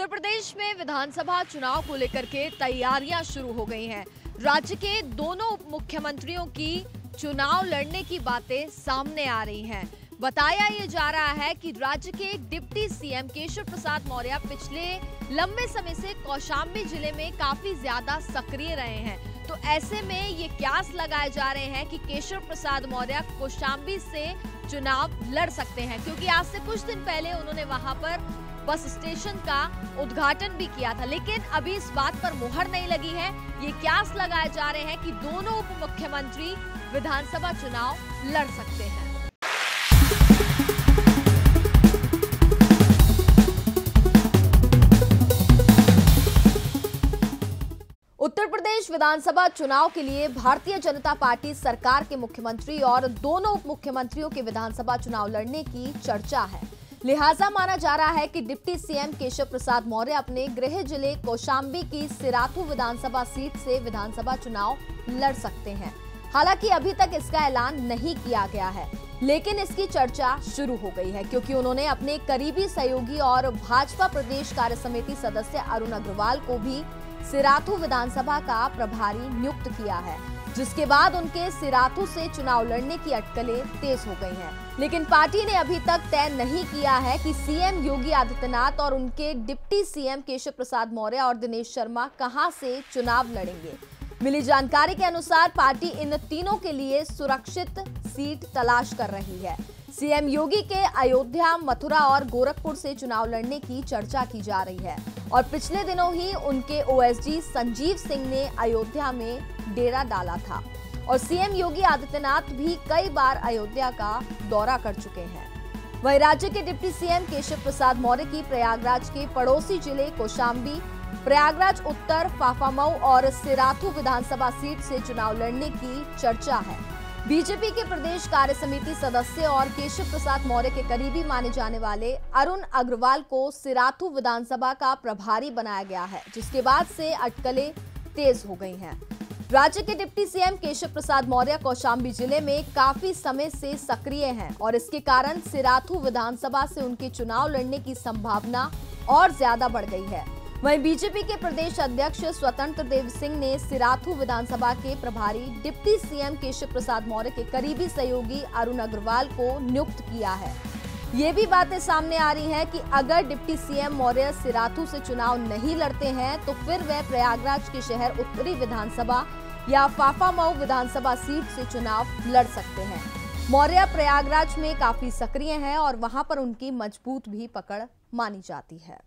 उत्तर प्रदेश में विधानसभा चुनाव को लेकर के तैयारियां शुरू हो गई हैं। राज्य के दोनों उप मुख्यमंत्रियों की चुनाव लड़ने की बातें सामने आ रही हैं। बताया ये जा रहा है कि राज्य के डिप्टी सीएम केशव प्रसाद मौर्य पिछले लंबे समय से कौशाम्बी जिले में काफी ज्यादा सक्रिय रहे हैं। तो ऐसे में ये क्यास लगाए जा रहे हैं कि केशव प्रसाद मौर्य कौशाम्बी से चुनाव लड़ सकते हैं, क्योंकि आज से कुछ दिन पहले उन्होंने वहां पर बस स्टेशन का उद्घाटन भी किया था। लेकिन अभी इस बात पर मुहर नहीं लगी है। ये क्यास लगाए जा रहे हैं कि दोनों उप मुख्यमंत्री विधानसभा चुनाव लड़ सकते हैं। उत्तर प्रदेश विधानसभा चुनाव के लिए भारतीय जनता पार्टी सरकार के मुख्यमंत्री और दोनों उप मुख्यमंत्रियों के विधानसभा चुनाव लड़ने की चर्चा है। लिहाजा माना जा रहा है कि डिप्टी सीएम केशव प्रसाद मौर्य अपने गृह जिले कौशाम्बी की सिराथू विधानसभा सीट से विधानसभा चुनाव लड़ सकते हैं। हालांकि अभी तक इसका ऐलान नहीं किया गया है, लेकिन इसकी चर्चा शुरू हो गई है, क्योंकि उन्होंने अपने करीबी सहयोगी और भाजपा प्रदेश कार्य समिति सदस्य अरुण अग्रवाल को भी सिराथू विधानसभा का प्रभारी नियुक्त किया है, जिसके बाद उनके सिराथू से चुनाव लड़ने की अटकलें तेज हो गई हैं। लेकिन पार्टी ने अभी तक तय नहीं किया है कि सीएम योगी आदित्यनाथ और उनके डिप्टी सीएम केशव प्रसाद मौर्य और दिनेश शर्मा कहां से चुनाव लड़ेंगे। मिली जानकारी के अनुसार पार्टी इन तीनों के लिए सुरक्षित सीट तलाश कर रही है। सीएम योगी के अयोध्या, मथुरा और गोरखपुर से चुनाव लड़ने की चर्चा की जा रही है और पिछले दिनों ही उनके ओएसडी संजीव सिंह ने अयोध्या में डेरा डाला था और सीएम योगी आदित्यनाथ भी कई बार अयोध्या का दौरा कर चुके हैं। वहीं राज्य के डिप्टी सीएम केशव प्रसाद मौर्य की प्रयागराज के पड़ोसी जिले कौशाम्बी, प्रयागराज उत्तर, फाफामऊ और सिराथू विधानसभा सीट से चुनाव लड़ने की चर्चा है। बीजेपी के प्रदेश कार्य समिति सदस्य और केशव प्रसाद मौर्य के करीबी माने जाने वाले अरुण अग्रवाल को सिराथू विधानसभा का प्रभारी बनाया गया है, जिसके बाद से अटकलें तेज हो गई हैं। राज्य के डिप्टी सीएम केशव प्रसाद मौर्य कौशाम्बी जिले में काफी समय से सक्रिय हैं और इसके कारण सिराथू विधानसभा से उनके चुनाव लड़ने की संभावना और ज्यादा बढ़ गई है। वहीं बीजेपी के प्रदेश अध्यक्ष स्वतंत्र देव सिंह ने सिराथू विधानसभा के प्रभारी डिप्टी सीएम केशव प्रसाद मौर्य के करीबी सहयोगी अरुण अग्रवाल को नियुक्त किया है। ये भी बातें सामने आ रही हैं कि अगर डिप्टी सीएम मौर्य सिराथू से चुनाव नहीं लड़ते हैं तो फिर वह प्रयागराज के शहर उत्तरी विधानसभा या फाफामऊ विधानसभा सीट से चुनाव लड़ सकते हैं। मौर्य प्रयागराज में काफी सक्रिय हैं और वहां पर उनकी मजबूत भी पकड़ मानी जाती है।